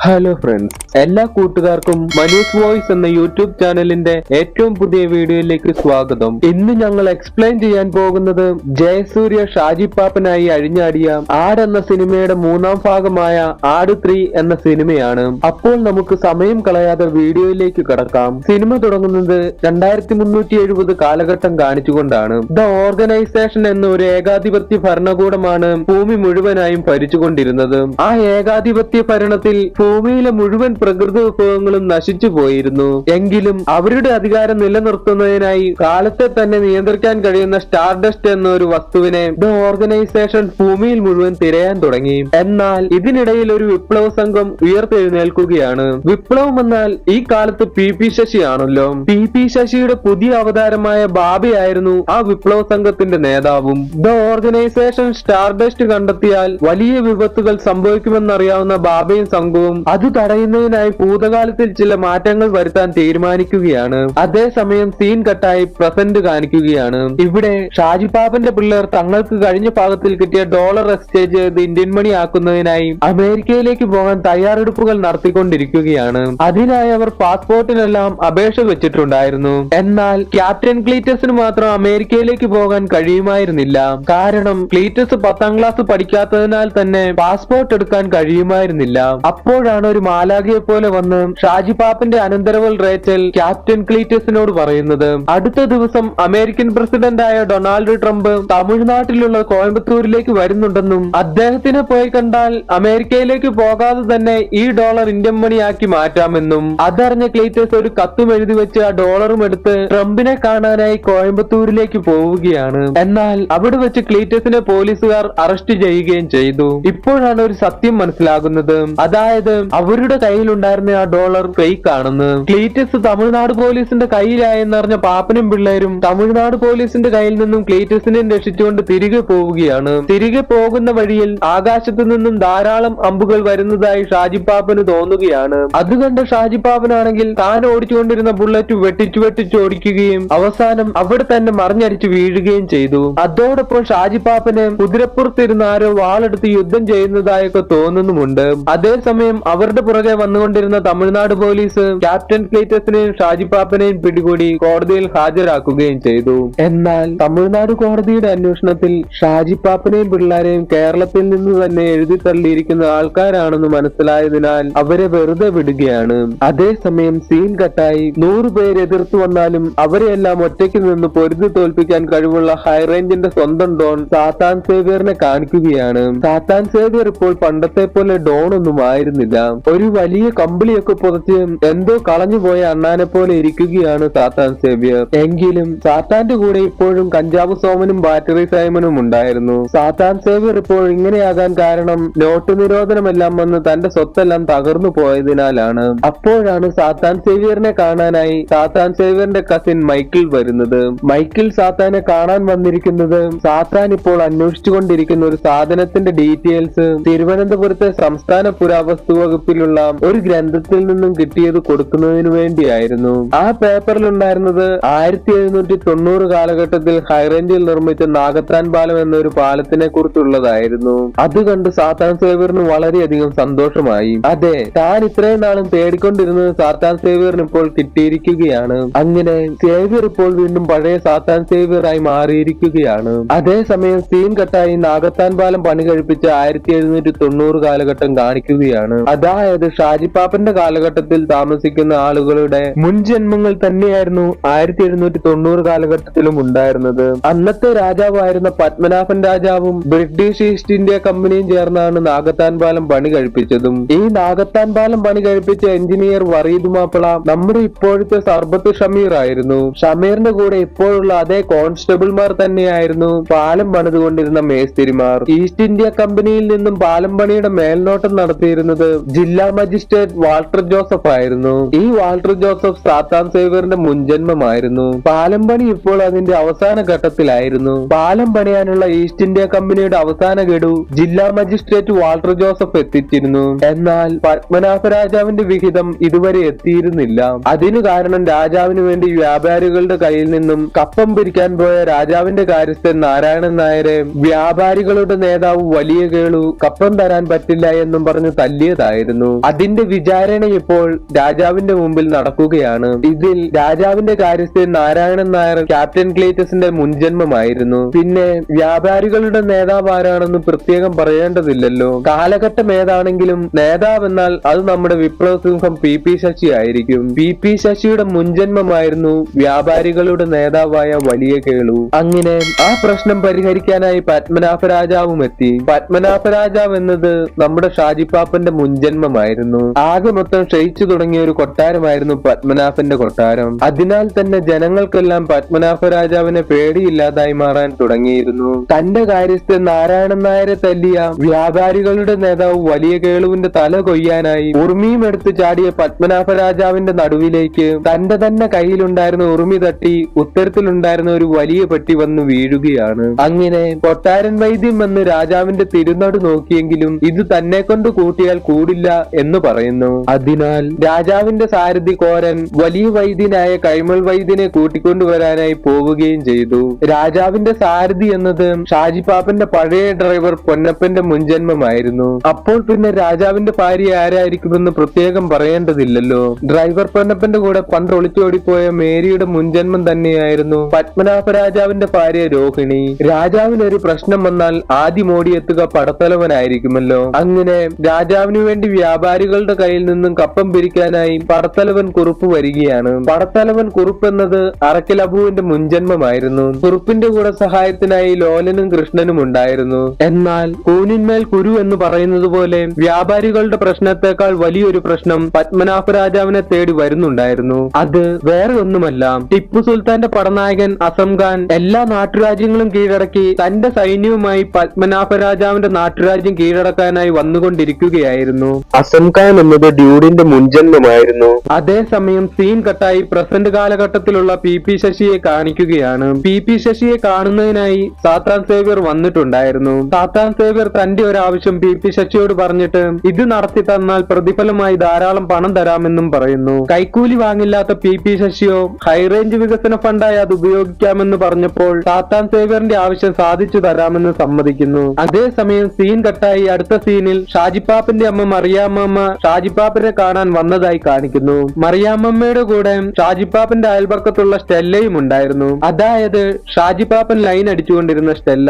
Hello friends, എല്ലാ കൂട്ടുകാർക്കും Manu's voice എന്ന യൂട്യൂബ് ചാനലിന്റെ ഏറ്റവും പുതിയ വീഡിയോയിലേക്ക് സ്വാഗതം. ഇന്ന് ഞങ്ങൾ എക്സ്പ്ലെയിൻ ചെയ്യാൻ പോകുന്നത് ജയസൂര്യ ഷാജി പാപ്പനായി അഴിഞ്ഞാടിയ ആട് എന്ന സിനിമയുടെ മൂന്നാം ഭാഗമായ ആട് 3 എന്ന സിനിമയാണ്. അപ്പോൾ നമുക്ക് സമയം കളയാതെ വീഡിയോയിലേക്ക് കടക്കാം. സിനിമ തുടങ്ങുന്നത് 2370 കാലഘട്ടം കാണിച്ചുകൊണ്ടാണ്. ദ ഓർഗനൈസേഷൻ എന്ന ഒരു ഏകാധിപത്യ ഭരണകൂടമാണ് ഭൂമി മുഴുവനായും ഭരിച്ചുകൊണ്ടിരുന്നത്. ആ ഏകാധിപത്യ ഭരണത്തിൽ ഭൂമിയിലെ മുഴുവൻ പ്രകൃതി വിഭവങ്ങളും നശിച്ചു പോയിരുന്നു. എങ്കിലും അവരുടെ അധികാരം നിലനിർത്തുന്നതിനായി കാലത്തെ തന്നെ നിയന്ത്രിക്കാൻ കഴിയുന്ന സ്റ്റാർഡസ്റ്റ് എന്ന ഒരു വസ്തുവിനെ ദ ഓർഗനൈസേഷൻ ഭൂമിയിൽ മുഴുവൻ തിരയാൻ തുടങ്ങി. എന്നാൽ ഇതിനിടയിൽ ഒരു വിപ്ലവ സംഘം ഉയർത്തെഴുന്നേൽക്കുകയാണ്. വിപ്ലവം എന്നാൽ ഈ കാലത്ത് പി ശശിയാണല്ലോ. പി ശശിയുടെ പുതിയ അവതാരമായ ബാബയായിരുന്നു ആ വിപ്ലവ സംഘത്തിന്റെ നേതാവും. ദ ഓർഗനൈസേഷൻ സ്റ്റാർഡസ്റ്റ് കണ്ടെത്തിയാൽ വലിയ വിപത്തുകൾ സംഭവിക്കുമെന്നറിയാവുന്ന ബാബയും സംഘവും അത് തടയുന്നതിനായി ഭൂതകാലത്തിൽ ചില മാറ്റങ്ങൾ വരുത്താൻ തീരുമാനിക്കുകയാണ്. അതേസമയം സീൻ കട്ടായി പ്രസന്റ് കാണിക്കുകയാണ്. ഇവിടെ ഷാജി പാപ്പന്റെ പിള്ളേർ തങ്ങൾക്ക് കഴിഞ്ഞ ഭാഗത്തിൽ കിട്ടിയ ഡോളർ എക്സ്ചേഞ്ച് ചെയ്ത് ഇന്ത്യൻ മണി ആക്കുന്നതിനായി അമേരിക്കയിലേക്ക് പോകാൻ തയ്യാറെടുപ്പുകൾ നടത്തിക്കൊണ്ടിരിക്കുകയാണ്. അതിനായി അവർ പാസ്പോർട്ടിനെല്ലാം അപേക്ഷ വെച്ചിട്ടുണ്ടായിരുന്നു. എന്നാൽ ക്യാപ്റ്റൻ ക്ലീറ്റസിന് മാത്രം അമേരിക്കയിലേക്ക് പോകാൻ കഴിയുമായിരുന്നില്ല. കാരണം ക്ലീറ്റസ് 10ാം ക്ലാസ് പഠിക്കാത്തതിനാൽ തന്നെ പാസ്പോർട്ട് എടുക്കാൻ കഴിയുമായിരുന്നില്ല. അപ്പോഴാണ് ഒരു മാലാഖയെ പോലെ വന്ന് ഷാജി പാപ്പന്റെ അനന്തരവൾ റേച്ചൽ ക്യാപ്റ്റൻ ക്ലീറ്റസിനോട് പറയുന്നത്, അടുത്ത ദിവസം അമേരിക്കൻ പ്രസിഡന്റായ ഡൊണാൾഡ് ട്രംപ് തമിഴ്നാട്ടിലുള്ള കോയമ്പത്തൂരിലേക്ക് വരുന്നുണ്ടെന്നും അദ്ദേഹത്തിനെ പോയി കണ്ടാൽ അമേരിക്കയിലേക്ക് പോകാതെ തന്നെ ഈ ഡോളർ ഇന്ത്യൻ മണിയാക്കി മാറ്റാമെന്നും. അതറിഞ്ഞ ക്ലീറ്റസ് ഒരു കത്തും എഴുതി വെച്ച് ആ ഡോളറും എടുത്ത് ട്രംപിനെ കാണാനായി കോയമ്പത്തൂരിലേക്ക് പോവുകയാണ്. എന്നാൽ അവിടെ വെച്ച് ക്ലീറ്റസിനെ പോലീസുകാർ അറസ്റ്റ് ചെയ്യുകയും ചെയ്തു. ഇപ്പോഴാണ് ഒരു സത്യം മനസ്സിലാകുന്നത്. അതായത് അവരുടെ കയ്യിലുണ്ടായിരുന്ന ആ ഡോളർ ഫേക്ക് ആണെന്ന്. ക്ലീറ്റസ് തമിഴ്നാട് പോലീസിന്റെ കയ്യിലായെന്നറിഞ്ഞ പാപ്പനും പിള്ളേരും തമിഴ്നാട് പോലീസിന്റെ കയ്യിൽ നിന്നും ക്ലീറ്റസിനെ രക്ഷിച്ചുകൊണ്ട് തിരികെ പോവുകയാണ്. തിരികെ പോകുന്ന വഴിയിൽ ആകാശത്തു നിന്നും ധാരാളം അമ്പുകൾ വരുന്നതായി ഷാജി പാപ്പന് തോന്നുകയാണ്. അത് കണ്ട ഷാജി പാപ്പനാണെങ്കിൽ താൻ ഓടിച്ചുകൊണ്ടിരുന്ന ബുള്ളറ്റ് വെട്ടിച്ചു ഓടിക്കുകയും അവസാനം അവിടെ തന്നെ മറിഞ്ഞടിച്ച് വീഴുകയും ചെയ്തു. അതോടൊപ്പം ഷാജി പാപ്പന് കുതിരപ്പുറത്തിരുന്ന ആരോ വാളെടുത്ത് യുദ്ധം ചെയ്യുന്നതായൊക്കെ തോന്നുന്നുമുണ്ട്. അതേസമയം അവരുടെ പുറകെ വന്നുകൊണ്ടിരുന്ന തമിഴ്നാട് പോലീസ് ക്യാപ്റ്റൻ ക്ലീറ്റസിനെയും ഷാജി പാപ്പനെയും പിടികൂടി കോടതിയിൽ ഹാജരാക്കുകയും ചെയ്തു. എന്നാൽ തമിഴ്നാട് കോടതിയുടെ അന്വേഷണത്തിൽ ഷാജി പാപ്പനെയും പിള്ളേരെയും കേരളത്തിൽ നിന്ന് തന്നെ എഴുതി തള്ളിയിരിക്കുന്ന ആൾക്കാരാണെന്ന് മനസ്സിലായതിനാൽ അവരെ വെറുതെ വിടുകയാണ്. അതേസമയം സീൻ കട്ടായി 100 പേര് എതിർത്തു വന്നാലും അവരെയെല്ലാം ഒറ്റയ്ക്ക് നിന്ന് പൊരുതി തോൽപ്പിക്കാൻ കഴിവുള്ള ഹൈറേഞ്ചിന്റെ സ്വന്തം ഡോൺ സാത്താൻ സേവ്യറിനെ കാണിക്കുകയാണ്. സാത്താൻ സേവ്യർ ഇപ്പോൾ പണ്ടത്തെ പോലെ ഡോൺ ഒന്നും ആയിരുന്നില്ല. ഒരു വലിയ കമ്പിളിയൊക്കെ പുറത്ത് എന്തോ കളഞ്ഞുപോയ അണ്ണാനെ പോലെ ഇരിക്കുകയാണ് സാത്താൻ സേവ്യർ. എങ്കിലും സാത്താന്റെ കൂടെ ഇപ്പോഴും കഞ്ചാവ് സോമനും ബാറ്ററി സൈമനും ഉണ്ടായിരുന്നു. സാത്താൻ സേവ്യർ ഇപ്പോൾ ഇങ്ങനെയാകാൻ കാരണം നോട്ട് നിരോധനമെല്ലാം വന്ന് തന്റെ സ്വത്തെല്ലാം തകർന്നു പോയതിനാലാണ്. അപ്പോഴാണ് സാത്താൻ സേവ്യറിനെ കാണാനായി സാത്താൻ സേവ്യറിന്റെ കസിൻ മൈക്കിൾ വരുന്നത്. മൈക്കിൾ സാത്താനെ കാണാൻ വന്നിരിക്കുന്നത് സാത്താൻ ഇപ്പോൾ അന്വേഷിച്ചുകൊണ്ടിരിക്കുന്ന ഒരു സാധനത്തിന്റെ ഡീറ്റെയിൽസ് തിരുവനന്തപുരത്തെ സംസ്ഥാന പുരാവസ്തു വകുപ്പിലുള്ള ഒരു ഗ്രന്ഥത്തിൽ നിന്നും കിട്ടിയത് കൊടുക്കുന്നതിന് വേണ്ടിയായിരുന്നു. ആ പേപ്പറിൽ ഉണ്ടായിരുന്നത് 1790 കാലഘട്ടത്തിൽ ഹൈറേഞ്ചിൽ നിർമ്മിച്ച നാഗത്താൻ പാലം എന്നൊരു പാലത്തിനെ കുറിച്ചുള്ളതായിരുന്നു. അത് കണ്ട് സാത്താൻ സേവ്യറിന് വളരെയധികം സന്തോഷമായി. അതെ, താൻ ഇത്രയും നാളും തേടിക്കൊണ്ടിരുന്നത് സാത്താൻ സേവ്യറിന് ഇപ്പോൾ കിട്ടിയിരിക്കുകയാണ്. അങ്ങനെ സേവ്യർ ഇപ്പോൾ വീണ്ടും പഴയ സാത്താൻ സേവ്യർ ആയി മാറിയിരിക്കുകയാണ്. അതേസമയം സീൻ കട്ടായി നാഗത്താൻ പാലം പണി കഴിപ്പിച്ച 1790 കാലഘട്ടം കാണിക്കുകയാണ്. അതായത് ഷാജി പാപ്പന്റെ കാലഘട്ടത്തിൽ താമസിക്കുന്ന ആളുകളുടെ മുൻ ജന്മങ്ങൾ തന്നെയായിരുന്നു 1790 കാലഘട്ടത്തിലും ഉണ്ടായിരുന്നത്. അന്നത്തെ രാജാവായിരുന്ന പത്മനാഭൻ രാജാവും ബ്രിട്ടീഷ് ഈസ്റ്റ് ഇന്ത്യ കമ്പനിയും ചേർന്നാണ് നാഗത്താൻ പാലം പണി കഴിപ്പിച്ചതും. ഈ നാഗത്താൻ പാലം പണി കഴിപ്പിച്ച എഞ്ചിനീയർ വറീദ് മാപ്പിള നമ്മുടെ ഇപ്പോഴത്തെ സർബത്ത് ഷമീർ ആയിരുന്നു. ഷമീറിന്റെ കൂടെ ഇപ്പോഴുള്ള അതേ കോൺസ്റ്റബിൾമാർ തന്നെയായിരുന്നു പാലം പണിതുകൊണ്ടിരുന്ന മേസ്തിരിമാർ. ഈസ്റ്റ് ഇന്ത്യ കമ്പനിയിൽ നിന്നും പാലം പണിയുടെ മേൽനോട്ടം നടത്തിയിരുന്നത് ജില്ലാ മജിസ്ട്രേറ്റ് വാൾട്ടർ ജോസഫ് ആയിരുന്നു. ഈ വാൾട്ടർ ജോസഫ് സാത്താൻ സേവ്യറിന്റെ മുൻജന്മമായിരുന്നു. പാലം പണി ഇപ്പോൾ അതിന്റെ അവസാന ഘട്ടത്തിലായിരുന്നു. പാലം പണിയാനുള്ള ഈസ്റ്റ് ഇന്ത്യ കമ്പനിയുടെ അവസാന ഗഡു ജില്ലാ മജിസ്ട്രേറ്റ് വാൾട്ടർ ജോസഫ് എത്തിച്ചിരുന്നു. എന്നാൽ പത്മനാഭ രാജാവിന്റെ വിഹിതം ഇതുവരെ എത്തിയിരുന്നില്ല. അതിനു കാരണം രാജാവിന് വേണ്ടി വ്യാപാരികളുടെ കയ്യിൽ നിന്നും കപ്പം പിരിക്കാൻ പോയ രാജാവിന്റെ കാര്യസ്ഥൻ നാരായണൻ നായരെ വ്യാപാരികളുടെ നേതാവ് വലിയ കേളു കപ്പം തരാൻ പറ്റില്ല എന്നും പറഞ്ഞ് തല്ലിയതായിരുന്നു. കേസുകളായിരുന്നു. അതിന്റെ വിചാരണ ഇപ്പോൾ രാജാവിന്റെ മുമ്പിൽ നടക്കുകയാണ്. ഇതിൽ രാജാവിന്റെ കാര്യസ്ഥൻ നാരായണൻ നായർ ക്യാപ്റ്റൻ ക്ലീറ്റസിന്റെ മുൻജന്മമായിരുന്നു. പിന്നെ വ്യാപാരികളുടെ നേതാവ് ആരാണെന്ന് പ്രത്യേകം പറയേണ്ടതില്ലല്ലോ. കാലഘട്ടം ഏതാണെങ്കിലും നേതാവെന്നാൽ അത് നമ്മുടെ വിപ്ലവ സിംഹം പി ശശി ആയിരിക്കും. പി ശശിയുടെ മുൻജന്മമായിരുന്നു വ്യാപാരികളുടെ നേതാവായ വലിയ കേളു. അങ്ങനെ ആ പ്രശ്നം പരിഹരിക്കാനായി പത്മനാഭ രാജാവും എത്തി. പത്മനാഭ രാജാവ് എന്നത് നമ്മുടെ ഷാജിപ്പാപ്പന്റെ മുൻജന്മമായിരുന്നു. ആകെ മൊത്തം ക്ഷയിച്ചു തുടങ്ങിയ ഒരു കൊട്ടാരമായിരുന്നു പത്മനാഭന്റെ കൊട്ടാരം. അതിനാൽ തന്നെ ജനങ്ങൾക്കെല്ലാം പത്മനാഭ രാജാവിനെ പേടിയില്ലാതായി മാറാൻ തുടങ്ങിയിരുന്നു. തന്റെ കാര്യസ്ഥൻ നാരായണൻ നായരെ തല്ലിയ വ്യാപാരികളുടെ നേതാവ് വലിയ കേളുവിന്റെ തല കൊയ്യാനായി ഉറുമിയും എടുത്ത് ചാടിയ പത്മനാഭ രാജാവിന്റെ നടുവിലേക്ക് തന്റെ തന്നെ കയ്യിലുണ്ടായിരുന്ന ഉറുമി തട്ടി ഉത്തരത്തിലുണ്ടായിരുന്ന ഒരു വലിയ പെട്ടി വന്ന് വീഴുകയാണ്. അങ്ങനെ കൊട്ടാരൻ വൈദ്യം വന്ന് രാജാവിന്റെ തിരുനടു നോക്കിയെങ്കിലും ഇത് തന്നെ കൊണ്ട് കൂട്ടിയാൽ കൂടില്ല എന്ന് പറയുന്നു. അതിനാൽ രാജാവിന്റെ സാരഥി കോരൻ വലിയ വൈദ്യനായ കൈമൾ വൈദ്യനെ കൂട്ടിക്കൊണ്ടുവരാനായി പോവുകയും ചെയ്തു. രാജാവിന്റെ സാരഥി എന്നത് ഷാജിപ്പാപ്പന്റെ പഴയ ഡ്രൈവർ പൊന്നപ്പന്റെ മുൻജന്മമായിരുന്നു. അപ്പോൾ പിന്നെ രാജാവിന്റെ ഭാര്യ ആരായിരിക്കുമെന്ന് പ്രത്യേകം പറയേണ്ടതില്ലല്ലോ. ഡ്രൈവർ പൊന്നപ്പന്റെ കൂടെ പണ്ട് ഒളിച്ചോടിപ്പോയ മേരിയുടെ മുൻജന്മം തന്നെയായിരുന്നു പത്മനാഭ രാജാവിന്റെ ഭാര്യ രോഹിണി. രാജാവിന് ഒരു പ്രശ്നം വന്നാൽ ആദ്യം ഓടിയെത്തുക പടത്തലവനായിരിക്കുമല്ലോ. അങ്ങനെ രാജാവിന് വേണ്ടി വ്യാപാരികളുടെ കയ്യിൽ നിന്നും കപ്പം പിരിക്കാനായി പടത്തലവൻ കുറുപ്പ് വരികയാണ്. പടത്തലവൻ കുറുപ്പ് എന്നത് അറക്കൽ അബുവിന്റെ മുൻജന്മമായിരുന്നു. കുറുപ്പിന്റെ കൂടെ സഹായത്തിനായി ലോലനും കൃഷ്ണനും ഉണ്ടായിരുന്നു. എന്നാൽ കൂനിന്മേൽ കുരു എന്ന് പറയുന്നത് പോലെ വ്യാപാരികളുടെ പ്രശ്നത്തെക്കാൾ വലിയൊരു പ്രശ്നം പത്മനാഭ രാജാവിനെ തേടി വരുന്നുണ്ടായിരുന്നു. അത് വേറെ ഒന്നുമല്ല, ടിപ്പു സുൽത്താന്റെ പടനായകൻ അസം ഖാൻ എല്ലാ നാട്ടുരാജ്യങ്ങളും കീഴടക്കി തന്റെ സൈന്യവുമായി പത്മനാഭ രാജാവിന്റെ നാട്ടുരാജ്യം കീഴടക്കാനായി വന്നുകൊണ്ടിരിക്കുകയായിരുന്നു. അസം ഖാൻ എന്നത് ഡ്യൂഡിന്റെ മുൻജന്മമായിരുന്നു. അതേസമയം സീൻ കട്ടായി പ്രസന്റ് കാലഘട്ടത്തിലുള്ള പി ശശിയെ കാണിക്കുകയാണ്. പി ശശിയെ കാണുന്നതിനായി സാത്താൻ സേവ്യർ വന്നിട്ടുണ്ടായിരുന്നു. സാത്താൻ സേവ്യർ തന്റെ ഒരു ആവശ്യം പി ശശിയോട് പറഞ്ഞിട്ട് ഇത് നടത്തി തന്നാൽ പ്രതിഫലമായി ധാരാളം പണം തരാമെന്നും പറയുന്നു. കൈക്കൂലി വാങ്ങില്ലാത്ത പി ശശിയോ ഹൈറേഞ്ച് വികസന ഫണ്ടായി അത് ഉപയോഗിക്കാമെന്ന് പറഞ്ഞപ്പോൾ സാത്താൻ സേവ്യറിന്റെ ആവശ്യം സാധിച്ചു തരാമെന്ന് സമ്മതിക്കുന്നു. അതേസമയം സീൻ കട്ടായി അടുത്ത സീനിൽ ഷാജിപ്പാപ്പന്റെ അമ്മ മറിയാമ്മ ഷാജിപ്പാപ്പനെ കാണാൻ വന്നതായി കാണിക്കുന്നു. മറിയാമ്മയുടെ കൂടെ ഷാജിപ്പാപ്പന്റെ അയൽപക്കത്തുള്ള സ്റ്റെല്ലയും ഉണ്ടായിരുന്നു. അതായത് ഷാജിപ്പാപ്പൻ ലൈൻ അടിച്ചുകൊണ്ടിരുന്ന സ്റ്റെല്ല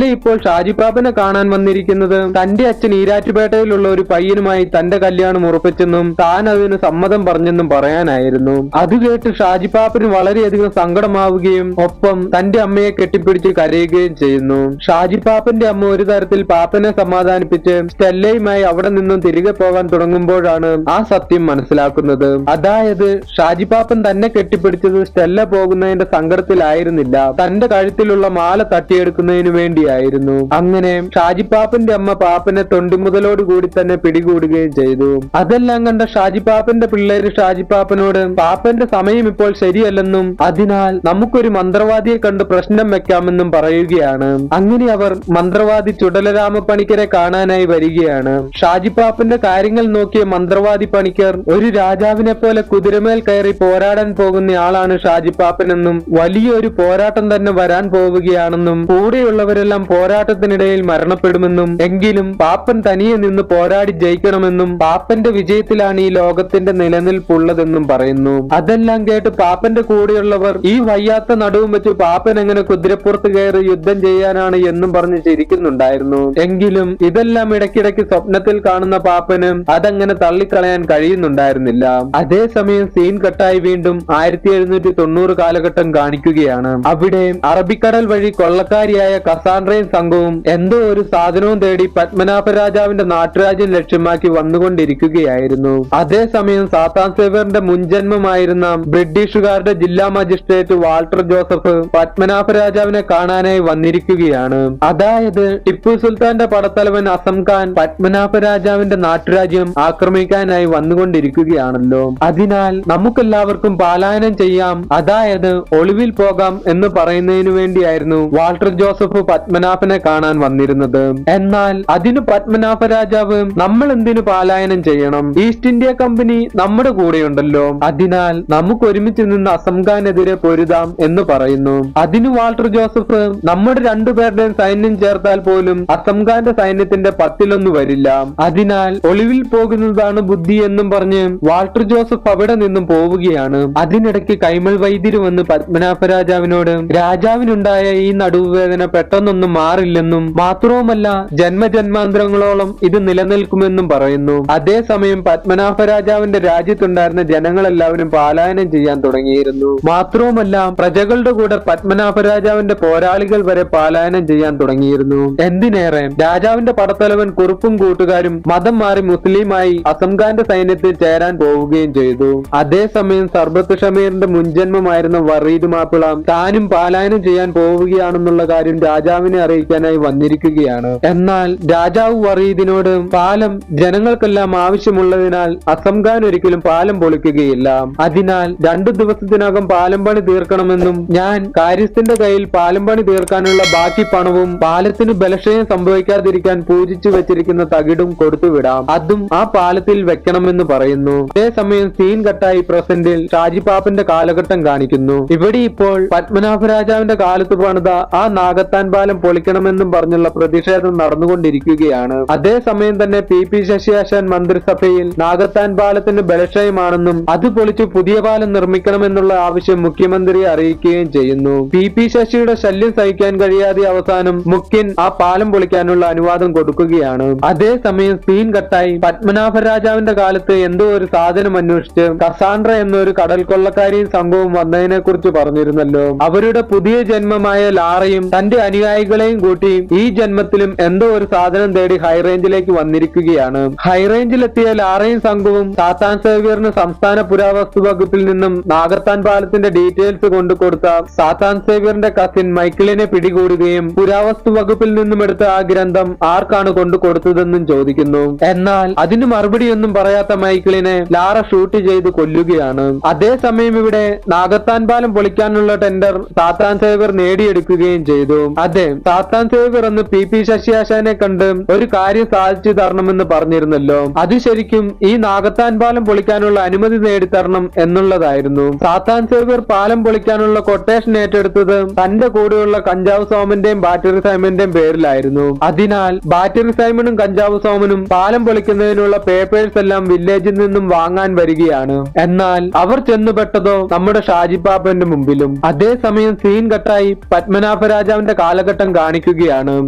ഇപ്പോൾ ഷാജിപ്പാപ്പനെ കാണാൻ വന്നിരിക്കുന്നത് തന്റെ അച്ഛൻ ഈരാറ്റുപേട്ടയിലുള്ള ഒരു പയ്യനുമായി തന്റെ കല്യാണം ഉറപ്പിച്ചെന്നും താൻ അതിന് സമ്മതം പറഞ്ഞെന്നും പറയാനായിരുന്നു. അത് കേട്ട് ഷാജിപ്പാപ്പന് വളരെയധികം സങ്കടമാവുകയും ഒപ്പം തന്റെ അമ്മയെ കെട്ടിപ്പിടിച്ച് കരയുകയും ചെയ്യുന്നു. ഷാജിപ്പാപ്പന്റെ അമ്മ ഒരു തരത്തിൽ പാപ്പനെ സമാധാനിപ്പിച്ച് സ്റ്റെല്ലയുമായി അവിടെ നിന്നും തിരികെ പോകാൻ തുടങ്ങുമ്പോഴാണ് ആ സത്യം മനസ്സിലാക്കുന്നത്. അതായത് ഷാജിപ്പാപ്പൻ തന്നെ കെട്ടിപ്പിടിച്ചത് സ്റ്റെല്ല പോകുന്നതിന്റെ സങ്കടത്തിലായിരുന്നില്ല, തന്റെ കഴുത്തിലുള്ള മാല തട്ടിയെടുക്കുന്നതിന് വേണ്ടിയായിരുന്നു. അങ്ങനെ ഷാജിപ്പാപ്പന്റെ അമ്മ പാപ്പനെ തൊണ്ടിമുതലോട് കൂടി തന്നെ പിടികൂടുകയും ചെയ്തു. അതെല്ലാം കണ്ട ഷാജിപ്പാപ്പന്റെ പിള്ളേര് ഷാജിപ്പാപ്പനോട് പാപ്പന്റെ സമയം ഇപ്പോൾ ശരിയല്ലെന്നും അതിനാൽ നമുക്കൊരു മന്ത്രവാദിയെ കണ്ട് പ്രശ്നം വെക്കാമെന്നും പറയുകയാണ്. അങ്ങനെ അവർ മന്ത്രവാദി ചുടലരാമ പണിക്കരെ കാണാനായി വരികയാണ്. ഷാജിപ്പാപ്പന്റെ കാര്യങ്ങൾ നോക്കിയ മന്ത്രവാദി പണിക്കർ ഒരു രാജാവിനെ പോലെ കുതിരമേൽ കയറി പോരാടാൻ പോകുന്ന ആളാണ് ഷാജിപ്പാപ്പനെന്നും വലിയൊരു പോരാട്ടം തന്നെ വരാൻ പോവുകയാണെന്നും കൂടെയുള്ളവരെല്ലാം പോരാട്ടത്തിനിടയിൽ മരണപ്പെടുമെന്നും എങ്കിലും പാപ്പൻ തനിയെ നിന്ന് പോരാടി ജയിക്കണമെന്നും പാപ്പന്റെ വിജയത്തിലാണ് ഈ ലോകത്തിന്റെ നിലനിൽപ്പുള്ളതെന്നും പറയുന്നു. അതെല്ലാം കേട്ട് പാപ്പന്റെ കൂടെയുള്ളവർ ഈ വയ്യാത്ത നടുവും വെച്ച് പാപ്പൻ എങ്ങനെ കുതിരപ്പുറത്ത് കയറി യുദ്ധം ചെയ്യാനാണ് എന്നും പറഞ്ഞ് ചിരിക്കുന്നുണ്ടായിരുന്നു. എങ്കിലും ഇതെല്ലാം ഇടയ്ക്കിടയ്ക്ക് സ്വപ്നത്തിൽ കാണുന്ന പാപ്പന് അതങ്ങനെ തള്ളിക്കളയാൻ കഴിയുന്നുണ്ടായിരുന്നില്ല. അതേസമയം സീൻ കട്ടായി വീണ്ടും 1790 കാലഘട്ടം കാണിക്കുകയാണ്. അവിടെ അറബിക്കടൽ വഴി കൊള്ളക്കാരിയായ കസാൻഡ്രയും സംഘവും എന്തോ ഒരു സാധനവും തേടി പത്മനാഭ രാജാവിന്റെ നാട്ടുരാജ്യം ലക്ഷ്യമാക്കി വന്നുകൊണ്ടിരിക്കുകയായിരുന്നു. അതേസമയം സാത്താൻ സേവ്യറിന്റെ മുൻജന്മമായിരുന്ന ബ്രിട്ടീഷുകാരുടെ ജില്ലാ മജിസ്ട്രേറ്റ് വാൾട്ടർ ജോസഫ് പത്മനാഭ രാജാവിനെ കാണാനായി വന്നിരിക്കുകയാണ്. അതായത് ടിപ്പു സുൽത്താന്റെ പടത്തലവൻ അസം ഖാൻ പത്മനാഭ രാജാവിന്റെ നാട്ടുരാജ്യം ആക്രമിക്കാനായി വന്നുകൊണ്ടിരിക്കുകയാണല്ലോ. അതിനാൽ നമുക്കെല്ലാവർക്കും പലായനം ചെയ്യാം, അതായത് ഒളിവിൽ പോകാം എന്ന് പറയുന്നതിനു വേണ്ടിയായിരുന്നു വാൾട്ടർ ജോസഫ് പത്മനാഭനെ കാണാൻ വന്നിരുന്നത്. എന്നാൽ അതിന് പത്മനാഭ രാജാവ് നമ്മൾ എന്തിനു പലായനം ചെയ്യണം, ഈസ്റ്റ് ഇന്ത്യ കമ്പനി നമ്മുടെ കൂടെയുണ്ടല്ലോ, അതിനാൽ നമുക്ക് ഒരുമിച്ച് നിന്ന് അസം ഖാനെതിരെ പൊരുതാം എന്ന് പറയുന്നു. അതിന് വാൾട്ടർ ജോസഫ് നമ്മുടെ രണ്ടുപേരുടെയും സൈന്യം ചേർത്താൽ പോലും അസം ഖാന്റെ സൈന്യത്തിന്റെ 10 വരില്ല, അതിനാൽ അതിനാൽ ഒളിവിൽ പോകുന്നതാണ് ബുദ്ധി എന്നും പറഞ്ഞ് വാൾട്ടർ ജോസഫ് അവിടെ നിന്നും പോവുകയാണ്. അതിനിടയ്ക്ക് കൈമൾ വൈദ്യര് വന്ന് പത്മനാഭ രാജാവിനോട് രാജാവിനുണ്ടായ ഈ നടുവുവേദന പെട്ടെന്നൊന്നും മാറില്ലെന്നും മാത്രവുമല്ല ജന്മജന്മാന്തരങ്ങളോളം ഇത് നിലനിൽക്കുമെന്നും പറയുന്നു. അതേസമയം പത്മനാഭ രാജാവിന്റെ രാജ്യത്തുണ്ടായിരുന്ന ജനങ്ങളെല്ലാവരും പലായനം ചെയ്യാൻ തുടങ്ങിയിരുന്നു. മാത്രവുമല്ല പ്രജകളുടെ കൂടെ പത്മനാഭ രാജാവിന്റെ പോരാളികൾ വരെ പലായനം ചെയ്യാൻ തുടങ്ങിയിരുന്നു. എന്തിനേറെ രാജാവിന്റെ പടത്തലവൻ കുറുപ്പും കൂട്ടുകാരും മതം മാറി മുസ്ലിമായി അസംഖാന്റെ സൈന്യത്തിൽ ചേരാൻ പോവുകയും ചെയ്തു. അതേസമയം സർബത്ത് ഷമീറിന്റെ മുൻജന്മമായിരുന്ന വറീദ് മാപ്പിള താനും പലായനം ചെയ്യാൻ പോവുകയാണെന്നുള്ള കാര്യം രാജാവിനെ അറിയിക്കാനായി വന്നിരിക്കുകയാണ്. എന്നാൽ രാജാവ് വറീദിനോട് പാലം ജനങ്ങൾക്കെല്ലാം ആവശ്യമുള്ളതിനാൽ അസംഖാൻ ഒരിക്കലും പാലം പൊളിക്കുകയില്ല, അതിനാൽ 2 ദിവസത്തിനകം പാലം പണി തീർക്കണമെന്നും ഞാൻ കാര്യസ്ഥന്റെ കയ്യിൽ പാലം പണി തീർക്കാനുള്ള ബാക്കി പണവും പാലത്തിന് ബലക്ഷയം സംഭവിക്കാതിരിക്കാൻ പൂജിച്ചു വെച്ചിരിക്കുന്ന തകിടും കൊടുത്തുവിടാം, അതും ആ പാലത്തിൽ വെക്കണമെന്ന് പറയുന്നു. അതേസമയം സീൻ കട്ടായി പ്രസന്റിൽ ഷാജിപ്പാപ്പന്റെ കാലഘട്ടം കാണിക്കുന്നു. ഇവിടെ ഇപ്പോൾ പത്മനാഭ രാജാവിന്റെ കാലത്ത് പണിത ആ നാഗത്താൻ പാലം പൊളിക്കണമെന്നും പറഞ്ഞുള്ള പ്രതിഷേധം നടന്നുകൊണ്ടിരിക്കുകയാണ്. അതേസമയം തന്നെ പി ശശിയാശാൻ മന്ത്രിസഭയിൽ നാഗത്താൻ പാലത്തിന് ബലക്ഷയമാണെന്നും അത് പൊളിച്ചു പുതിയ പാലം നിർമ്മിക്കണമെന്നുള്ള ആവശ്യം മുഖ്യമന്ത്രിയെ അറിയിക്കുകയും ചെയ്യുന്നു. പി ശശിയുടെ ശല്യം സഹിക്കാൻ കഴിയാതെ അവസാനം മുഖ്യൻ ആ പാലം പൊളിക്കാനുള്ള അനുവാദം കൊടുക്കുകയാണ്. അതേസമയം സീൻ കട്ടായി പത്മനാഭ രാജാവിന്റെ കാലത്ത് എന്തോ ഒരു സാധനം അന്വേഷിച്ച് കസാൻഡ്ര എന്നൊരു കടൽ കൊള്ളക്കാരിയും സംഘവും വന്നതിനെ കുറിച്ച് പറഞ്ഞിരുന്നല്ലോ. അവരുടെ പുതിയ ജന്മമായ ലാറയും തന്റെ അനുയായികളെയും കൂട്ടി ഈ ജന്മത്തിലും എന്തോ ഒരു സാധനം തേടി ഹൈറേഞ്ചിലേക്ക് വന്നിരിക്കുകയാണ്. ഹൈറേഞ്ചിലെത്തിയ ലാറയും സംഘവും സാത്താൻ സേവ്യറിന് സംസ്ഥാന പുരാവസ്തു വകുപ്പിൽ നിന്നും നാഗത്താൻ പാലത്തിന്റെ ഡീറ്റെയിൽസ് കൊണ്ടുകൊടുത്ത സാത്താൻ സേവ്യറിന്റെ കസിൻ മൈക്കിളിനെ പിടികൂടുകയും പുരാവസ്തു വകുപ്പിൽ നിന്നും എടുത്ത ആ ഗ്രന്ഥം ആർക്കാണ് കൊണ്ടു കൊടുത്തതെന്നും ചോദിക്കുന്നു. എന്നാൽ അതിന് മറുപടിയൊന്നും പറയാത്ത മൈക്കിളിനെ ലാറ ഷൂട്ട് ചെയ്ത് കൊല്ലുകയാണ്. അതേസമയം ഇവിടെ നാഗത്താൻ പാലം പൊളിക്കാനുള്ള ടെൻഡർ സാത്താൻ സേവ്യർ നേടിയെടുക്കുകയും ചെയ്തു. അതെ, സാത്താൻ സേവ്യർ എന്ന് പി ശശിയാശാനെ കണ്ട് ഒരു കാര്യം സാധിച്ചു തരണമെന്ന് പറഞ്ഞിരുന്നല്ലോ. അത് ശരിക്കും ഈ നാഗത്താൻ പാലം പൊളിക്കാനുള്ള അനുമതി നേടിത്തരണം എന്നുള്ളതായിരുന്നു. സാത്താൻ സേവ്യർ പാലം പൊളിക്കാനുള്ള കൊട്ടേഷൻ ഏറ്റെടുത്തത് തന്റെ കൂടെയുള്ള കഞ്ചാവ് സോമന്റെയും ബാറ്ററി സൈമന്റെയും പേരിലായിരുന്നു. അതിനാൽ ബാറ്ററി സൈമണും കഞ്ചാവ് സോമനും പാലം പൊളിക്കുന്നതിനുള്ള പേപ്പേഴ്സ് എല്ലാം വില്ലേജിൽ നിന്നും വാങ്ങാൻ വരികയാണ്. എന്നാൽ അവർ ചെന്നുപെട്ടതോ നമ്മുടെ ഷാജിപ്പാപ്പന്റെ മുമ്പിലും. അതേസമയം സീൻ കട്ടായി പത്മനാഭ രാജാവിന്റെ കാലഘട്ടം കാണിക്കുകയാണ്.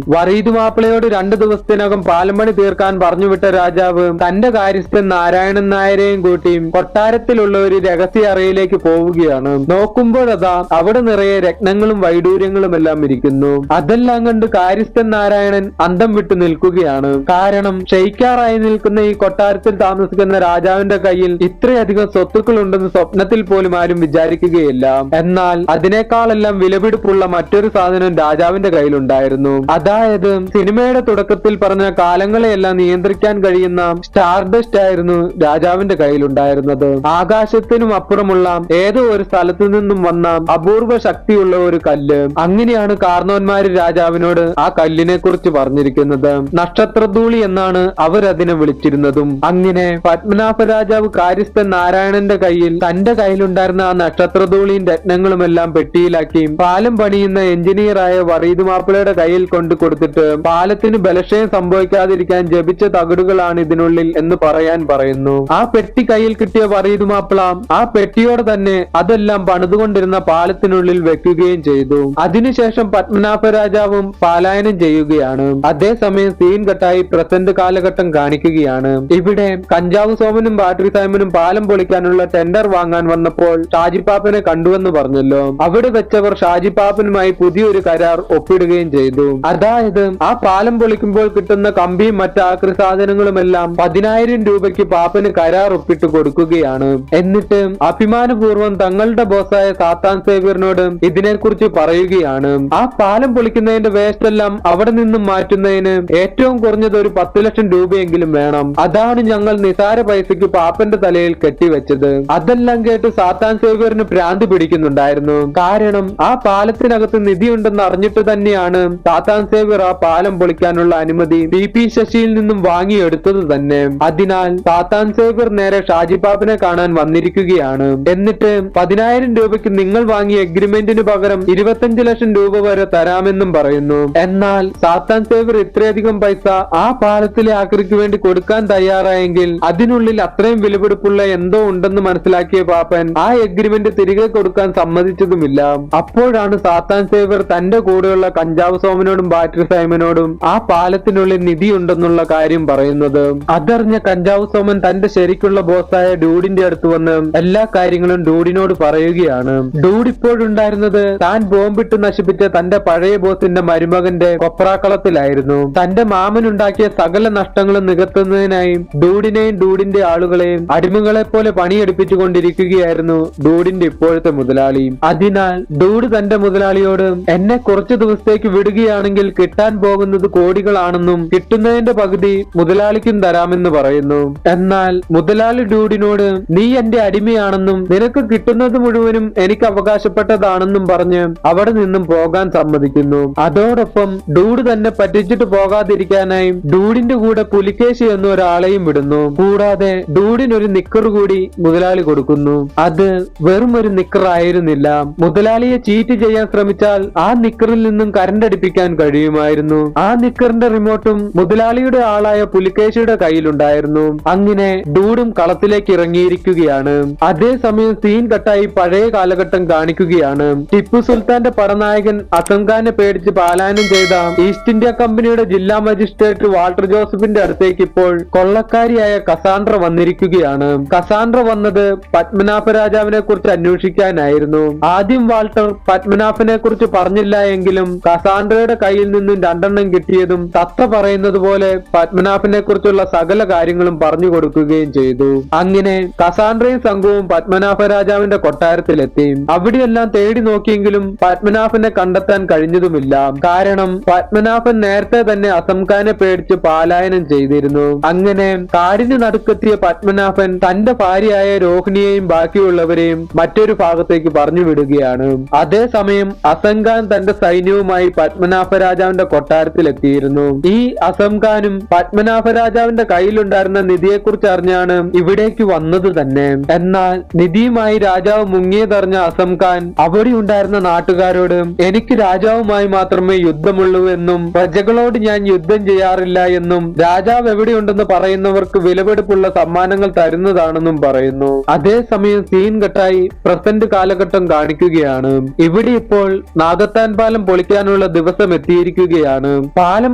വറീദ് മാപ്പിളയോട് 2 ദിവസത്തിനകം പാലം പണി തീർക്കാൻ പറഞ്ഞുവിട്ട രാജാവ് തന്റെ കാര്യസ്ഥൻ നാരായണൻ നായരെയും കൂട്ടി കൊട്ടാരത്തിലുള്ള ഒരു രഹസ്യ അറയിലേക്ക് പോവുകയാണ്. നോക്കുമ്പോഴതാ അവിടെ നിറയെ രത്നങ്ങളും വൈഡൂര്യങ്ങളും എല്ലാം ഇരിക്കുന്നു. അതെല്ലാം കണ്ട് കാര്യസ്ഥൻ നാരായണൻ അന്തം വിട്ടു നിൽക്കുകയാണ്. കാരണം ക്ഷയിക്കാറായി നിൽക്കുന്ന ഈ കൊട്ടാരത്തിൽ താമസിക്കുന്ന രാജാവിന്റെ കയ്യിൽ ഇത്രയധികം സ്വത്തുക്കൾ ഉണ്ടെന്ന് സ്വപ്നത്തിൽ പോലും ആരും വിചാരിക്കുകയില്ല. എന്നാൽ അതിനേക്കാളെല്ലാം വിലപിടിപ്പുള്ള മറ്റൊരു സാധനം രാജാവിന്റെ കയ്യിലുണ്ടായിരുന്നു. അതായത് സിനിമയുടെ തുടക്കത്തിൽ പറഞ്ഞ കാലങ്ങളെയെല്ലാം നിയന്ത്രിക്കാൻ കഴിയുന്ന സ്റ്റാർഡസ്റ്റ് ആയിരുന്നു രാജാവിന്റെ കയ്യിലുണ്ടായിരുന്നത്. ആകാശത്തിനും അപ്പുറമുള്ള ഏതോ ഒരു സ്ഥലത്തു നിന്നും വന്ന അപൂർവ ശക്തിയുള്ള ഒരു കല്ല്. അങ്ങനെയാണ് കാർന്നോന്മാര് രാജാവിനോട് ആ കല്ലിനെ കുറിച്ച് പറഞ്ഞിരിക്കുന്നത്. നക്ഷത്രധൂളി എന്നാണ് അവരതിനെ വിളിച്ചിരുന്നതും. അങ്ങനെ പത്മനാഭ രാജാവ് കാര്യസ്ഥൻ നാരായണന്റെ കയ്യിൽ തന്റെ കയ്യിലുണ്ടായിരുന്ന ആ നക്ഷത്രധൂളിയും രത്നങ്ങളുമെല്ലാം പെട്ടിയിലാക്കി പാലം പണിയുന്ന എഞ്ചിനീയറായ വറീദ് മാപ്പിളയുടെ കയ്യിൽ കൊണ്ടു കൊടുത്തിട്ട് പാലത്തിന് ബലക്ഷയം സംഭവിക്കാതിരിക്കാൻ ജപിച്ച തകിടുകളാണ് ഇതിനുള്ളിൽ എന്ന് പറയാൻ പറയുന്നു. ആ പെട്ടി കയ്യിൽ കിട്ടിയ വറീദ് മാപ്പിള ആ പെട്ടിയോടെ തന്നെ അതെല്ലാം പണിതുകൊണ്ടിരുന്ന പാലത്തിനുള്ളിൽ വെക്കുകയും ചെയ്തു. അതിനുശേഷം പത്മനാഭ രാജാവും പലായനം ചെയ്യുകയാണ്. അതേസമയം സീൻ കട്ടായി പ്രസന്റ് കാലഘട്ടം കാണിക്കുകയാണ്. ഇവിടെ കഞ്ചാവ് സോമനും ബാറ്ററി സൈമനും പാലം പൊളിക്കാനുള്ള ടെൻഡർ വാങ്ങാൻ വന്നപ്പോൾ ഷാജിപ്പാപ്പനെ കണ്ടുവെന്ന് പറഞ്ഞല്ലോ. അവിടെ വെച്ചവർ ഷാജിപ്പാപ്പനുമായി പുതിയൊരു കരാർ ഒപ്പിടുകയും ചെയ്തു. അതായത് ആ പാലം പൊളിക്കുമ്പോൾ കിട്ടുന്ന കമ്പിയും മറ്റ് ആക്രി സാധനങ്ങളുമെല്ലാം 10,000 രൂപയ്ക്ക് പാപ്പന് കരാർ ഒപ്പിട്ട് കൊടുക്കുകയാണ്. എന്നിട്ട് അഭിമാനപൂർവ്വം തങ്ങളുടെ ബോസായ സാത്താൻ സേവ്യറിനോട് ഇതിനെക്കുറിച്ച് പറയുകയാണ്. ആ പാലം പൊളിക്കുന്നതിന്റെ വേസ്റ്റ് എല്ലാം അവിടെ നിന്നും മാറ്റുന്നതിന് ഏറ്റവും കുറഞ്ഞത് ഒരു 10 ലക്ഷം രൂപയെങ്കിലും വേണം. അതാണ് ഞങ്ങൾ നിസാര പൈസയ്ക്ക് പാപ്പന്റെ തലയിൽ കെട്ടിവെച്ചത്. അതെല്ലാം കേട്ട് സാത്താൻ സേവ്യറിന് ഭ്രാന്ത് പിടിക്കുന്നുണ്ടായിരുന്നു. കാരണം ആ പാലത്തിനകത്ത് നിധിയുണ്ടെന്ന് അറിഞ്ഞിട്ട് തന്നെയാണ് സാത്താൻ സേവ്യർ ആ പാലം പൊളിക്കാനുള്ള അനുമതി പി ശശിയിൽ നിന്നും വാങ്ങിയെടുത്തത് തന്നെ. അതിനാൽ സാത്താൻ സേവ്യർ നേരെ ഷാജിപ്പാപ്പനെ കാണാൻ വന്നിരിക്കുകയാണ്. എന്നിട്ട് 10,000 രൂപയ്ക്ക് നിങ്ങൾ വാങ്ങിയ എഗ്രിമെന്റിന് പകരം 25 ലക്ഷം രൂപ വരെ തരാമെന്നും പറയുന്നു. എന്നാൽ സാത്താൻ സേവ്യർ ഇത്രയധികം പൈസ ആ പാലത്തിലെ ആക്രിക്ക് തനിക്ക് വേണ്ടി കൊടുക്കാൻ തയ്യാറായെങ്കിൽ അതിനുള്ളിൽ അത്രയും വിലപിടിപ്പുള്ള എന്തോ ഉണ്ടെന്ന് മനസ്സിലാക്കിയ പാപ്പൻ ആ എഗ്രിമെന്റ് തിരികെ കൊടുക്കാൻ സമ്മതിച്ചതുമില്ല. അപ്പോഴാണ് സാത്താൻ സേവ്യർ തന്റെ കൂടെയുള്ള കഞ്ചാവ് സോമനോടും ബാറ്ററി സൈമനോടും ആ പാലത്തിനുള്ളിൽ നിധി ഉണ്ടെന്നുള്ള കാര്യം പറയുന്നത്. അതറിഞ്ഞ കഞ്ചാവ് സോമൻ തന്റെ ശരിക്കുള്ള ബോസായ ഡൂഡിന്റെ അടുത്ത് വന്ന് എല്ലാ കാര്യങ്ങളും ഡൂഡിനോട് പറയുകയാണ്. ഡൂഡ് ഇപ്പോഴുണ്ടായിരുന്നത് താൻ ബോംബിട്ട് നശിപ്പിച്ച തന്റെ പഴയ ബോസിന്റെ മരുമകന്റെ കൊപ്രാക്കളത്തിലായിരുന്നു. തന്റെ മാമനുണ്ടാക്കിയ സകല നഷ്ടങ്ങളും നികത്തുന്നതിനായി ഡൂഡിനെയും ഡൂഡിന്റെ ആളുകളെയും അടിമകളെ പോലെ പണിയെടുപ്പിച്ചുകൊണ്ടിരിക്കുകയായിരുന്നു ഡൂഡിന്റെ ഇപ്പോഴത്തെ മുതലാളി. അതിനാൽ ഡൂഡ് തന്റെ മുതലാളിയോട് എന്നെ കുറച്ചു ദിവസത്തേക്ക് വിടുകയാണെങ്കിൽ കിട്ടാൻ പോകുന്നത് കോടികളാണെന്നും കിട്ടുന്നതിന്റെ പകുതി മുതലാളിക്കും തരാമെന്ന് പറയുന്നു. എന്നാൽ മുതലാളി ഡൂഡിനോട് നീ എന്റെ അടിമയാണെന്നും നിനക്ക് കിട്ടുന്നത് മുഴുവനും എനിക്ക് അവകാശപ്പെട്ടതാണെന്നും പറഞ്ഞ് അവിടെ നിന്നും പോകാൻ സമ്മതിക്കുന്നു. അതോടൊപ്പം ഡൂഡ് തന്നെ പറ്റിച്ചിട്ട് പോകാതിരിക്കാനായി ഡൂഡിന്റെ കൂടെ പുലിക്കേശി എന്ന ഒരാളെയും വിടുന്നു. കൂടാതെ ഡൂഡിനൊരു നിക്കർ കൂടി മുതലാളി കൊടുക്കുന്നു. അത് വെറും ഒരു നിക്കർ ആയിരുന്നില്ല. മുതലാളിയെ ചീറ്റ് ചെയ്യാൻ ശ്രമിച്ചാൽ ആ നിക്കറിൽ നിന്നും കരണ്ട് അടിപ്പിക്കാൻ കഴിയുമായിരുന്നു. ആ നിക്കറിന്റെ റിമോട്ടും മുതലാളിയുടെ ആളായ പുലിക്കേശിയുടെ കയ്യിലുണ്ടായിരുന്നു. അങ്ങനെ ഡൂഡും കളത്തിലേക്ക് ഇറങ്ങിയിരിക്കുകയാണ്. അതേസമയം സീൻ കട്ടായി പഴയ കാലഘട്ടം കാണിക്കുകയാണ്. ടിപ്പു സുൽത്താന്റെ പടനായകൻ അസം ഖാനെ പേടിച്ച് പലായനം ചെയ്ത ഈസ്റ്റ് ഇന്ത്യ കമ്പനിയുടെ ജില്ലാ മജിസ്ട്രേറ്റ് വാൾട്ടർ ജോസഫിന്റെ അടുത്തേക്ക് ഇപ്പോൾ കൊള്ളക്കാരിയായ കസാൻഡ്ര വന്നിരിക്കുകയാണ്. കസാൻഡ്ര വന്നത് പത്മനാഭ രാജാവിനെ കുറിച്ച് അന്വേഷിക്കാനായിരുന്നു. ആദ്യം വാൾട്ടർ പത്മനാഭനെ കുറിച്ച് പറഞ്ഞില്ല എങ്കിലും കസാൻഡ്രയുടെ കയ്യിൽ നിന്നും 2 കിട്ടിയതും തത്ത പറയുന്നത് പോലെ പത്മനാഭനെ കുറിച്ചുള്ള സകല കാര്യങ്ങളും പറഞ്ഞു കൊടുക്കുകയും ചെയ്തു. അങ്ങനെ കസാൻഡ്രയും സംഘവും പത്മനാഭ രാജാവിന്റെ കൊട്ടാരത്തിലെത്തി. അവിടെയെല്ലാം തേടി നോക്കിയെങ്കിലും പത്മനാഭനെ കണ്ടെത്താൻ കഴിഞ്ഞതുമില്ല. കാരണം പത്മനാഭൻ നേരത്തെ തന്നെ അസം ഖാനെ പേടിച്ച് പലായനം ചെയ്തിരുന്നു. അങ്ങനെ കാടിന് നടുക്കെത്തിയ പത്മനാഭൻ തന്റെ ഭാര്യയായ രോഹിണിയെയും ബാക്കിയുള്ളവരെയും മറ്റൊരു ഭാഗത്തേക്ക് പറഞ്ഞു വിടുകയാണ്. അതേസമയം അസം ഖാൻ തന്റെ സൈന്യവുമായി പത്മനാഭ രാജാവിന്റെ കൊട്ടാരത്തിലെത്തിയിരുന്നു. ഈ അസം ഖാനും പത്മനാഭ രാജാവിന്റെ കയ്യിലുണ്ടായിരുന്ന നിധിയെക്കുറിച്ച് അറിഞ്ഞാണ് ഇവിടേക്ക് വന്നത് തന്നെ. എന്നാൽ നിധിയുമായി രാജാവ് മുങ്ങിയതറിഞ്ഞ അസം ഖാൻ അവിടെ ഉണ്ടായിരുന്ന നാട്ടുകാരോട് എനിക്ക് രാജാവുമായി മാത്രമേ യുദ്ധമുള്ളൂ എന്നും പ്രജകളോട് ഞാൻ യുദ്ധം ചെയ്യാറില്ല എന്നും രാജാവ് എവിടെയുണ്ടെന്ന് പറയുന്നവർക്ക് വിലപിടിപ്പുള്ള സമ്മാനങ്ങൾ തരുന്നതാണെന്നും പറയുന്നു. അതേസമയം സീൻ കട്ടായി പ്രസന്റ് കാലഘട്ടം കാണിക്കുകയാണ്. ഇവിടെ ഇപ്പോൾ നാഗത്താൻ പാലം പൊളിക്കാനുള്ള ദിവസം എത്തിയിരിക്കുകയാണ്. പാലം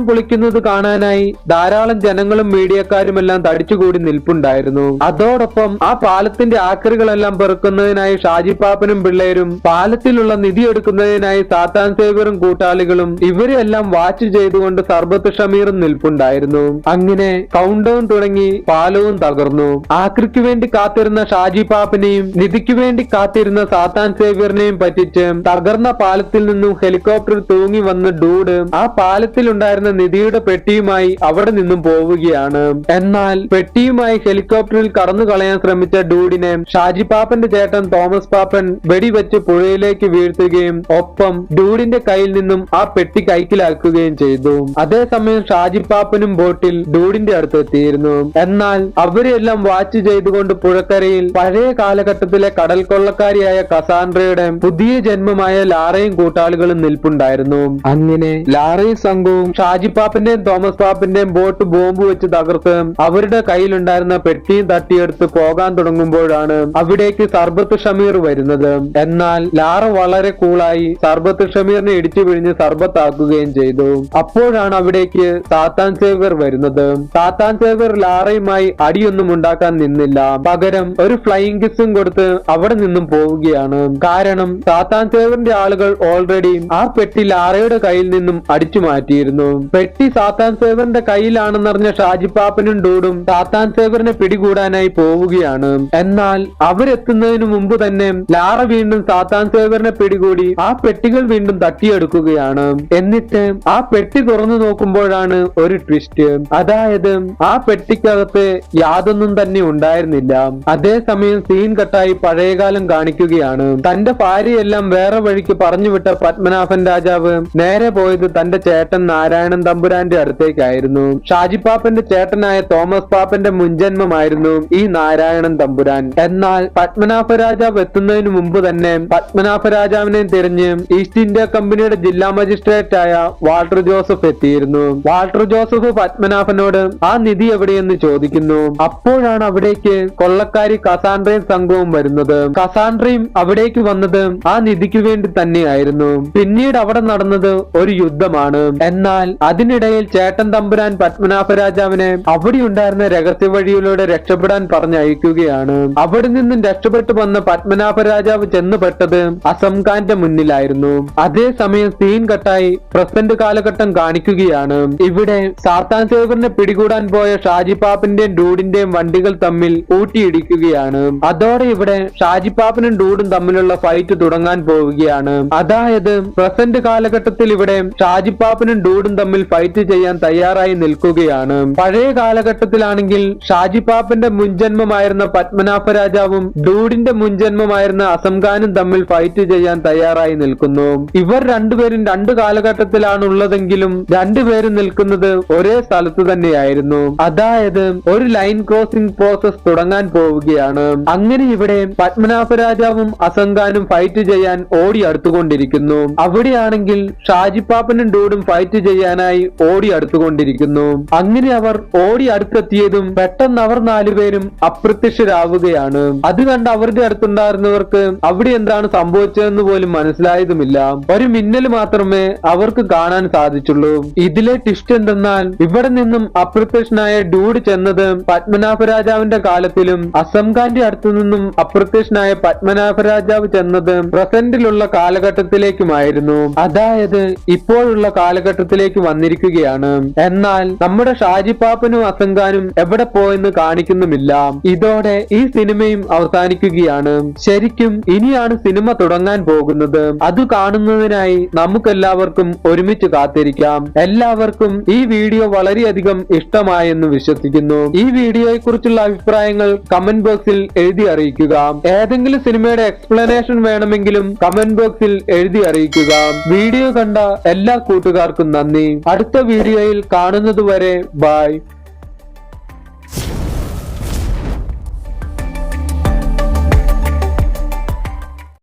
പൊളിക്കുന്നത് കാണാനായി ധാരാളം ജനങ്ങളും മീഡിയക്കാരുമെല്ലാം തടിച്ചുകൂടി നിൽപ്പുണ്ടായിരുന്നു. അതോടൊപ്പം ആ പാലത്തിന്റെ ആക്രികളെല്ലാം പെറുക്കുന്നതിനായി ഷാജി പാപ്പനും പിള്ളേരും പാലത്തിലുള്ള നിധി എടുക്കുന്നതിനായി സാത്താൻ സേവ്യറും കൂട്ടാളികളും ഇവരെല്ലാം വാച്ച് ചെയ്തുകൊണ്ട് സർബത്ത് ഷമീറും നിൽപ്പുണ്ടായിരുന്നു. അങ്ങനെ കൗണ്ട് ഡൗൺ തുടങ്ങി പാലവും തകർന്നു. ആക്രിക്ക് വേണ്ടി കാത്തിരുന്ന ഷാജി പാപ്പനെയും നിധിക്ക് വേണ്ടി കാത്തിരുന്ന സാത്താൻ സേവ്യറിനെയും പറ്റിച്ച് തകർന്ന പാലത്തിൽ നിന്നും ഹെലികോപ്റ്റർ തൂങ്ങി വന്ന് ഡൂഡ് ആ പാലത്തിൽ ഉണ്ടായിരുന്ന നിധിയുടെ പെട്ടിയുമായി അവിടെ നിന്നും പോവുകയാണ്. എന്നാൽ പെട്ടിയുമായി ഹെലികോപ്റ്ററിൽ കടന്നു കളയാൻ ശ്രമിച്ച ഡൂഡിനെ ഷാജി പാപ്പന്റെ ചേട്ടൻ തോമസ് പാപ്പൻ വെടിവെച്ച് പുഴയിലേക്ക് വീഴ്ത്തുകയും ഒപ്പം ഡൂഡിന്റെ കയ്യിൽ നിന്നും ആ പെട്ടി കൈക്കലാക്കുകയും ചെയ്തു. അതേസമയം ഷാജി പാപ്പനും ബോട്ടിൽ ഡൂഡിന്റെ അടുത്ത് എത്തിയിരുന്നു. എന്നാൽ അവരെല്ലാം വാച്ച് ചെയ്തുകൊണ്ട് പുഴക്കരയിൽ പഴയ കാലഘട്ടത്തിലെ കടൽ കൊള്ളക്കാരിയായ കസാൻഡ്രയുടെ പുതിയ ജന്മമായ ലാറയും കൂട്ടാളികളും നിൽപ്പുണ്ടായിരുന്നു. അങ്ങനെ ലാറയും സംഘവും ഷാജി പാപ്പന്റെയും തോമസ് പാപ്പന്റെയും ബോട്ട് ബോംബ് വെച്ച് തകർത്ത് അവരുടെ കയ്യിലുണ്ടായിരുന്ന പെട്ടിയും തട്ടിയെടുത്ത് പോകാൻ തുടങ്ങുമ്പോഴാണ് അവിടേക്ക് സർബത്ത് ഷമീർ വരുന്നത്. എന്നാൽ ലാറ വളരെ കൂളായി സർബത്ത് ഷമീറിനെ ഇടിച്ചു പിഴിഞ്ഞ് സർബത്താക്കുകയും ചെയ്തു. അപ്പോഴാണ് അവിടേക്ക് സാത്താൻ സേവ്യർ വരുന്നത്. സാത്താൻ സേവ്യർ ലാറയുമായി അടിയൊന്നും ഉണ്ടാക്കാൻ നിന്നില്ല. പകരം ഒരു ഫ്ലൈയിങ് കിസ്സും കൊടുത്ത് അവിടെ നിന്നും പോവുകയാണ്. കാരണം സാത്താൻ സേവ്യറിന്റെ ആളുകൾ ഓൾറെഡി ആ പെട്ടി ലാറയുടെ കയ്യിൽ നിന്നും അടിച്ചു മാറ്റിയിരുന്നു. പെട്ടി സാത്താൻ സേവ്യറിന്റെ കയ്യിലാണെന്നറിഞ്ഞ ഷാജി പാപ്പനും ഡൂഡും സാത്താൻ സേവ്യറിനെ പിടികൂടാനായി പോവുകയാണ്. എന്നാൽ അവരെത്തുന്നതിന് മുമ്പ് തന്നെ ലാറ വീണ്ടും സാത്താൻ സേവ്യറിനെ പിടികൂടി ആ പെട്ടികൾ വീണ്ടും തട്ടിയെടുക്കുകയാണ്. എന്നിട്ട് ആ പെട്ടി തുറന്നു നോക്കുമ്പോഴാണ് ഒരു ട്വിസ്റ്റ്. അതായത് ആ പെട്ടിക്കകത്ത് യാതൊന്നും തന്നെ ഉണ്ടായിരുന്നില്ല. അതേസമയം സീൻ കട്ടായി പഴയകാലം കാണിക്കുകയാണ്. തന്റെ ഭാര്യയെല്ലാം വേറെ വഴിക്ക് പറഞ്ഞുവിട്ട പത്മനാഭൻ രാജാവ് നേരെ പോയത് തന്റെ ചേട്ടൻ നാരായണൻ തമ്പുരാന്റെ അടുത്തേക്കായിരുന്നു. ഷാജി പാപ്പന്റെ ചേട്ടനായ തോമസ് പാപ്പന്റെ മുൻജന്മമായിരുന്നു ഈ നാരായണൻ തമ്പുരാൻ. എന്നാൽ പത്മനാഭ രാജാവ് എത്തുന്നതിന് മുമ്പ് തന്നെ പത്മനാഭ രാജാവിനെ തിരഞ്ഞ് ഈസ്റ്റ് ഇന്ത്യ കമ്പനിയുടെ ജില്ലാ മജിസ്ട്രേറ്റ് ആയ വാൾട്ടർ ജോസഫ് എത്തിയിരുന്നു. വാൾട്ടർ ജോസഫ് പത്മനാഭനോട് ഷാജിപ്പാപ്പനോട് ആ നിധി എവിടെയെന്ന് ചോദിക്കുന്നു. അപ്പോഴാണ് അവിടേക്ക് കൊള്ളക്കാരി കസാൻഡ്രയും സംഘവും വരുന്നത്. കസാൻഡ്രയും അവിടേക്ക് വന്നത് ആ നിധിക്ക് വേണ്ടി തന്നെയായിരുന്നു. പിന്നീട് അവിടെ നടന്നത് ഒരു യുദ്ധമാണ്. എന്നാൽ അതിനിടയിൽ ചേട്ടൻ തമ്പുരാൻ പത്മനാഭ രാജാവിനെ അവിടെ ഉണ്ടായിരുന്ന രഹസ്യ വഴിയിലൂടെ രക്ഷപ്പെടാൻ പറഞ്ഞയക്കുകയാണ്. അവിടെ നിന്നും രക്ഷപ്പെട്ടു വന്ന പത്മനാഭ രാജാവ് ചെന്നുപെട്ടത് അസം ഖാന്റെ മുന്നിലായിരുന്നു. അതേസമയം സീൻ കട്ടായി പ്രസന്റ് കാലഘട്ടം കാണിക്കുകയാണ്. ഇവിടെ സാത്താൻ സേവറിനെ പിടികൂടാൻ പോയ ഷാജിപ്പാപ്പന്റെയും ഡൂഡിന്റെയും വണ്ടികൾ തമ്മിൽ കൂട്ടിയിടിക്കുകയാണ്. അതോടെ ഇവിടെ ഷാജിപ്പാപ്പനും ഡൂഡും തമ്മിലുള്ള ഫൈറ്റ് തുടങ്ങാൻ പോവുകയാണ്. അതായത് പ്രസന്റ് കാലഘട്ടത്തിൽ ഇവിടെ ഷാജിപ്പാപ്പനും ഡൂഡും തമ്മിൽ ഫൈറ്റ് ചെയ്യാൻ തയ്യാറായി നിൽക്കുകയാണ്. പഴയ കാലഘട്ടത്തിലാണെങ്കിൽ ഷാജിപ്പാപ്പന്റെ മുൻജന്മമായിരുന്ന പത്മനാഭ രാജാവും ഡൂഡിന്റെ മുൻജന്മമായിരുന്ന അസം ഖാനും തമ്മിൽ ഫൈറ്റ് ചെയ്യാൻ തയ്യാറായി നിൽക്കുന്നു. ഇവർ രണ്ടുപേരും രണ്ട് കാലഘട്ടത്തിലാണ് ഉള്ളതെങ്കിലും രണ്ടുപേരും നിൽക്കുന്നത് ഒരേ സ്ഥലത്ത് തന്നെയായിരുന്നു. അതായത് ഒരു ലൈൻ ക്രോസിംഗ് പ്രോസസ് തുടങ്ങാൻ പോവുകയാണ്. അങ്ങനെ ഇവിടെ പത്മനാഭ രാജാവും അസം ഖാനും ഫൈറ്റ് ചെയ്യാൻ ഓടി അടുത്തുകൊണ്ടിരിക്കുന്നു. അവിടെയാണെങ്കിൽ ഷാജിപ്പാപ്പനും ഡൂഡും ഫൈറ്റ് ചെയ്യാനായി ഓടി അടുത്തുകൊണ്ടിരിക്കുന്നു. അങ്ങനെ അവർ ഓടി അടുത്തെത്തിയതും പെട്ടെന്ന് അവർ നാലുപേരും അപ്രത്യക്ഷരാവുകയാണ്. അത് കണ്ട് അവരുടെ അടുത്തുണ്ടായിരുന്നവർക്ക് അവിടെ എന്താണ് സംഭവിച്ചതെന്ന് പോലും മനസ്സിലായതുമില്ല. ഒരു മിന്നൽ മാത്രമേ അവർക്ക് കാണാൻ സാധിച്ചുള്ളൂ. ഇതിലെ ട്വിസ്റ്റ് എന്തെന്നാൽ ഇവിടെ നിന്നും അപ്രത്യക്ഷനായ ഡൂഡ് ചെന്നത് പത്മനാഭ രാജാവിന്റെ കാലത്തിലും അസം ഖാന്റെ അടുത്തു നിന്നും അപ്രത്യക്ഷനായ പത്മനാഭ രാജാവ് ചെന്നത് പ്രസന്റിലുള്ള കാലഘട്ടത്തിലേക്കുമായിരുന്നു. അതായത് ഇപ്പോഴുള്ള കാലഘട്ടത്തിലേക്ക് വന്നിരിക്കുകയാണ്. എന്നാൽ നമ്മുടെ ഷാജിപ്പാപ്പനും അസം ഖാനും എവിടെ പോയെന്ന് കാണിക്കുന്നുമില്ല. ഇതോടെ ഈ സിനിമയും അവസാനിക്കുകയാണ്. ശരിക്കും ഇനിയാണ് സിനിമ തുടങ്ങാൻ പോകുന്നത്. അത് കാണുന്നതിനായി നമുക്കെല്ലാവർക്കും ഒരുമിച്ച് കാത്തിരിക്കാം. എല്ലാവർക്കും ഈ വീഡിയോ വളരെയധികം ഇഷ്ടമായെന്ന് വിശ്വസിക്കുന്നു. ഈ വീഡിയോയെ കുറിച്ചുള്ള അഭിപ്രായങ്ങൾ കമന്റ് ബോക്സിൽ എഴുതി അറിയിക്കുക. ഏതെങ്കിലും സിനിമയുടെ എക്സ്പ്ലനേഷൻ വേണമെങ്കിലും കമന്റ് ബോക്സിൽ എഴുതി അറിയിക്കുക. വീഡിയോ കണ്ട എല്ലാ കൂട്ടുകാർക്കും നന്ദി. അടുത്ത വീഡിയോയിൽ കാണുന്നതുവരെ ബൈ.